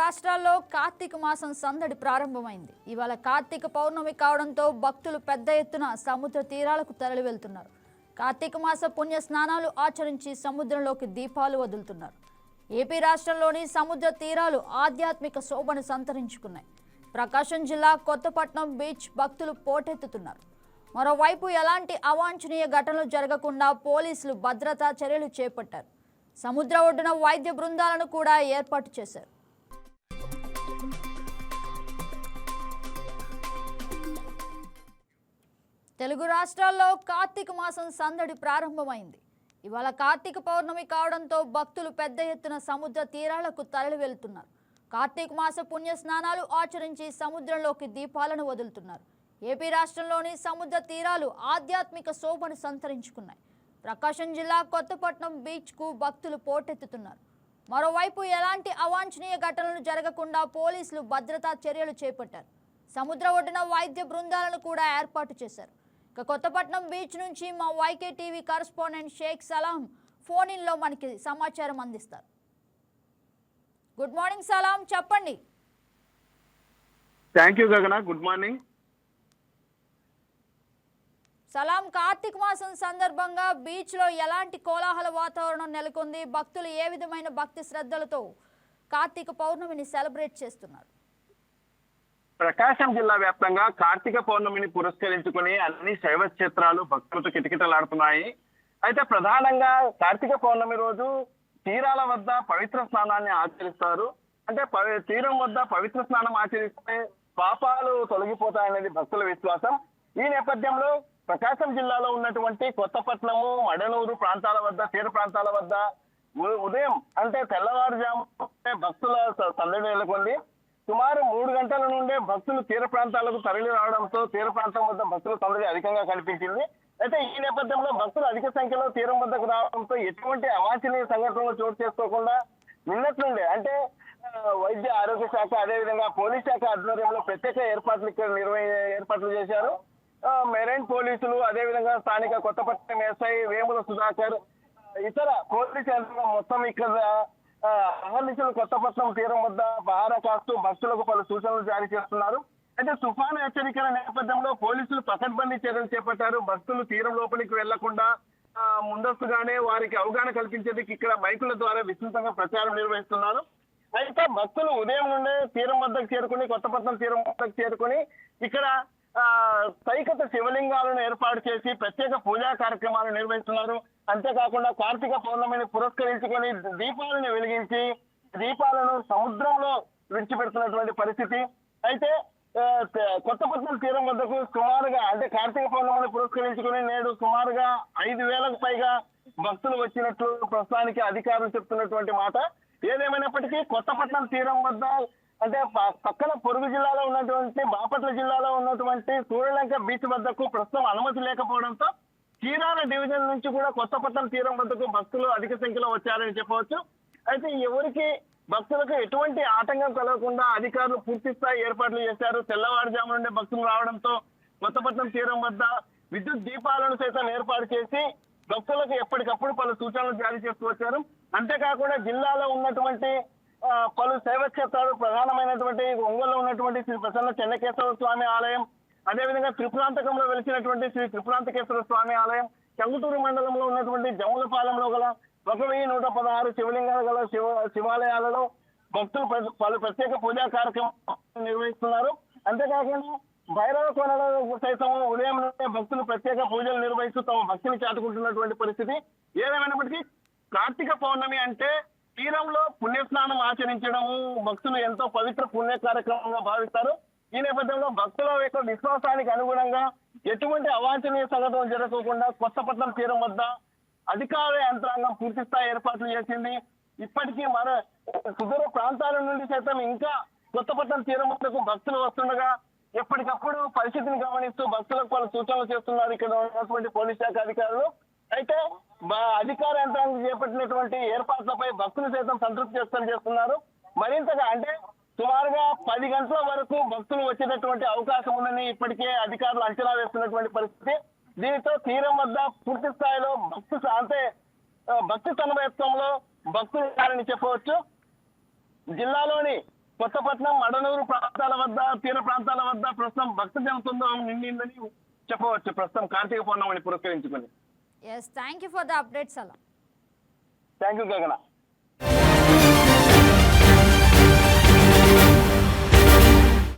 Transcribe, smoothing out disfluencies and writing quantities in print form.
రాష్ట్రాల్లో కార్తీక మాసం సందడి ప్రారంభమైంది. ఇవాళ కార్తీక పౌర్ణమి కావడంతో భక్తులు పెద్ద ఎత్తున సముద్ర తీరాలకు తరలి వెళ్తున్నారు. కార్తీక మాస పుణ్య స్నానాలు ఆచరించి సముద్రంలోకి దీపాలు వదులుతున్నారు. ఏపీ రాష్ట్రంలోని సముద్ర తీరాలు ఆధ్యాత్మిక శోభను సంతరించుకున్నాయి. ప్రకాశం జిల్లా కొత్తపట్నం బీచ్ భక్తులు పోటెత్తుతున్నారు. మరోవైపు ఎలాంటి అవాంఛనీయ ఘటనలు జరగకుండా పోలీసులు భద్రతా చర్యలు చేపట్టారు. సముద్ర ఒడ్డున వైద్య బృందాలను కూడా ఏర్పాటు చేశారు. తెలుగు రాష్ట్రాల్లో కార్తీక మాసం సందడి ప్రారంభమైంది. ఇవాళ కార్తీక పౌర్ణమి కావడంతో భక్తులు పెద్ద ఎత్తున సముద్ర తీరాలకు తరలి వెళ్తున్నారు. కార్తీక మాస పుణ్య స్నానాలు ఆచరించి సముద్రంలోకి దీపాలను వదులుతున్నారు. ఏపీ రాష్ట్రంలోని సముద్ర తీరాలు ఆధ్యాత్మిక శోభను సంతరించుకున్నాయి. ప్రకాశం జిల్లా కొత్తపట్నం బీచ్కు భక్తులు పోటెత్తుతున్నారు. మరోవైపు ఎలాంటి అవాంఛనీయ ఘటనలు జరగకుండా పోలీసులు భద్రతా చర్యలు చేపట్టారు. సముద్ర ఒడ్డున వైద్య బృందాలను కూడా ఏర్పాటు చేశారు. ఇక కొత్తపట్నం బీచ్ నుంచి మా వైకే టీవీ కరెస్పాండెంట్ షేక్ సలాం ఫోన్ ఇన్లో మనకి సమాచారం అందిస్తారు. గుడ్ మార్నింగ్ సలాం, చెప్పండి. థ్యాంక్ యూ గగన, గుడ్ మార్నింగ్. సలాం, కార్తీక మాసం సందర్భంగా బీచ్ లో ఎలాంటి కోలాహల వాతావరణం నెలకొంది? భక్తులు ఏ విధమైన భక్తి శ్రద్ధలతో కార్తీక పౌర్ణమిని సెలబ్రేట్ చేస్తున్నారు? ప్రకాశం జిల్లా వ్యాప్తంగా కార్తీక పౌర్ణమిని పురస్కరించుకుని అన్ని శైవ క్షేత్రాలు భక్తులతో కిటకిటలాడుతున్నాయి. అయితే ప్రధానంగా కార్తీక పౌర్ణమి రోజు తీరాల వద్ద పవిత్ర స్నానాన్ని ఆచరిస్తారు. అంటే తీరం వద్ద పవిత్ర స్నానం ఆచరిస్తే పాపాలు తొలగిపోతాయనేది భక్తుల విశ్వాసం. ఈ నేపథ్యంలో ప్రకాశం జిల్లాలో ఉన్నటువంటి కొత్తపట్నము, మడనూరు ప్రాంతాల వద్ద, తీర ప్రాంతాల వద్ద ఉదయం అంటే తెల్లవారుజాము భక్తుల సందడి నెలకొంది. సుమారు 3 గంటల నుండే భక్తులు తీర ప్రాంతాలకు తరలి రావడంతో తీర ప్రాంతం వద్ద భక్తుల సందడి అధికంగా కనిపించింది. అయితే ఈ నేపథ్యంలో భక్తులు అధిక సంఖ్యలో తీరం వద్దకు రావడంతో ఎటువంటి అవాంఛనీయ సంఘటనలు చోటు చేసుకోకుండా నిన్నట్లుండే అంటే వైద్య ఆరోగ్య శాఖ, అదేవిధంగా పోలీస్ శాఖ ఆధ్వర్యంలో ప్రత్యేక ఏర్పాట్లు ఇక్కడ ఏర్పాట్లు చేశారు. మెరైన్ పోలీసులు, అదేవిధంగా స్థానిక కొత్తపట్నం ఎస్ఐ వేముల సుధాకర్, ఇతర పోలీసు యంత్రాంగం మొత్తం ఇక్కడ అహర్నిశలు కొత్తపట్నం తీరం వద్ద పహారా కాస్తూ భక్తులకు పలు సూచనలు జారీ చేస్తున్నారు. అయితే తుఫాను హెచ్చరికల నేపథ్యంలో పోలీసులు పకడ్బందీ చర్యలు చేపట్టారు. భక్తులు తీరం లోపలికి వెళ్లకుండా ముందస్తుగానే వారికి అవగాహన కల్పించేందుకు ఇక్కడ మైకుల ద్వారా విస్తృతంగా ప్రచారం నిర్వహిస్తున్నారు. అయితే భక్తులు ఉదయం నుండే తీరం వద్దకు చేరుకుని, కొత్తపట్నం తీరం వద్దకు చేరుకుని ఇక్కడ సైకత శివలింగాలను ఏర్పాటు చేసి ప్రత్యేక పూజా కార్యక్రమాలు నిర్వహిస్తున్నారు. అంతేకాకుండా కార్తీక పౌర్ణమిని పురస్కరించుకొని దీపాలను వెలిగించి దీపాలను సముద్రంలో విడిచిపెడుతున్నటువంటి పరిస్థితి. అయితే కొత్తపట్నం తీరం వద్దకు సుమారుగా అంటే కార్తీక పౌర్ణమిని పురస్కరించుకుని నేడు సుమారుగా 5,000కు పైగా భక్తులు వచ్చినట్లు ప్రస్తుతానికి అధికారులు చెప్తున్నటువంటి మాట. ఏదేమైనప్పటికీ కొత్తపట్నం తీరం వద్ద అంటే పక్కన పొరుగు జిల్లాలో ఉన్నటువంటి బాపట్ల జిల్లాలో ఉన్నటువంటి సూర్యలంక బీచ్ వద్దకు ప్రస్తుతం అనుమతి లేకపోవడంతో చీరాల డివిజన్ నుంచి కూడా కొత్తపట్నం తీరం వద్దకు భక్తులు అధిక సంఖ్యలో వచ్చారని చెప్పవచ్చు. అయితే ఎవరికి భక్తులకు ఎటువంటి ఆటంకం కలగకుండా అధికారులు పూర్తి స్థాయి ఏర్పాట్లు చేశారు. తెల్లవారుజాము నుండే భక్తులు రావడంతో కొత్తపట్నం తీరం వద్ద విద్యుత్ దీపాలను సైతం ఏర్పాటు చేసి భక్తులకు ఎప్పటికప్పుడు పలు సూచనలు జారీ చేస్తూ వచ్చారు. అంతేకాకుండా జిల్లాలో ఉన్నటువంటి పలు శైవ క్షేత్రాలు, ప్రధానమైనటువంటి ఒంగోలులో ఉన్నటువంటి శ్రీ ప్రసన్న చెన్నకేశ్వర స్వామి ఆలయం, అదేవిధంగా త్రిపురాంతకంలో వెలిసినటువంటి శ్రీ త్రిపురాంతకేశ్వర స్వామి ఆలయం, చంగుటూరు మండలంలో ఉన్నటువంటి జములపాలెంలో గల 1116 శివలింగాలు గల శివాలయాలలో భక్తులు పలు ప్రత్యేక పూజా కార్యక్రమాలు నిర్వహిస్తున్నారు. అంతేకాకుండా భైరవ కోనలో సైతం ఉదయం నుండే భక్తులు ప్రత్యేక పూజలు నిర్వహిస్తూ తమ భక్తిని చాటుకుంటున్నటువంటి పరిస్థితి. ఏదేమైనప్పటికీ కార్తీక పౌర్ణమి అంటే తీరంలో పుణ్యస్నానం ఆచరించడము భక్తులు ఎంతో పవిత్ర పుణ్య కార్యక్రమంగా భావిస్తారు. ఈ నేపథ్యంలో భక్తుల యొక్క విశ్వాసానికి అనుగుణంగా ఎటువంటి అవాంఛనీయ సంఘటనలు జరగకుండా కొత్తపట్నం తీరం వద్ద అధికార యంత్రాంగం పూర్తి స్థాయి ఏర్పాట్లు చేసింది. ఇప్పటికీ మరో సుదూర ప్రాంతాల నుండి సైతం ఇంకా కొత్తపట్నం తీరం వద్దకు భక్తులు వస్తుండగా ఎప్పటికప్పుడు పరిస్థితిని గమనిస్తూ భక్తులకు పలు సూచనలు చేస్తున్నారు ఇక్కడ ఉన్నటువంటి పోలీస్ శాఖ అధికారులు. అయితే అధికార యంత్రాంగం చేపట్టినటువంటి ఏర్పాట్లపై భక్తులు సైతం సంతృప్తి వ్యక్తం చేస్తున్నారు. మరింతగా అంటే సుమారుగా 10 గంటల వరకు భక్తులు వచ్చేటటువంటి అవకాశం ఉందని ఇప్పటికే అధికారులు అంచనా వేస్తున్నటువంటి పరిస్థితి. దీనితో తీరం వద్ద పూర్తి స్థాయిలో భక్తి తన్మయత్వంలో భక్తులు చెప్పవచ్చు. జిల్లాలోని కొత్తపట్నం, మడనూరు ప్రాంతాల వద్ద, తీర ప్రాంతాల వద్ద ప్రస్తుతం భక్త జనతంతో నిండిందని చెప్పవచ్చు ప్రస్తుతం కార్తీక పౌర్ణమిని పురస్కరించుకొని. Yes, thank you for the updates అలా. థ్యాంక్ యూ గగన.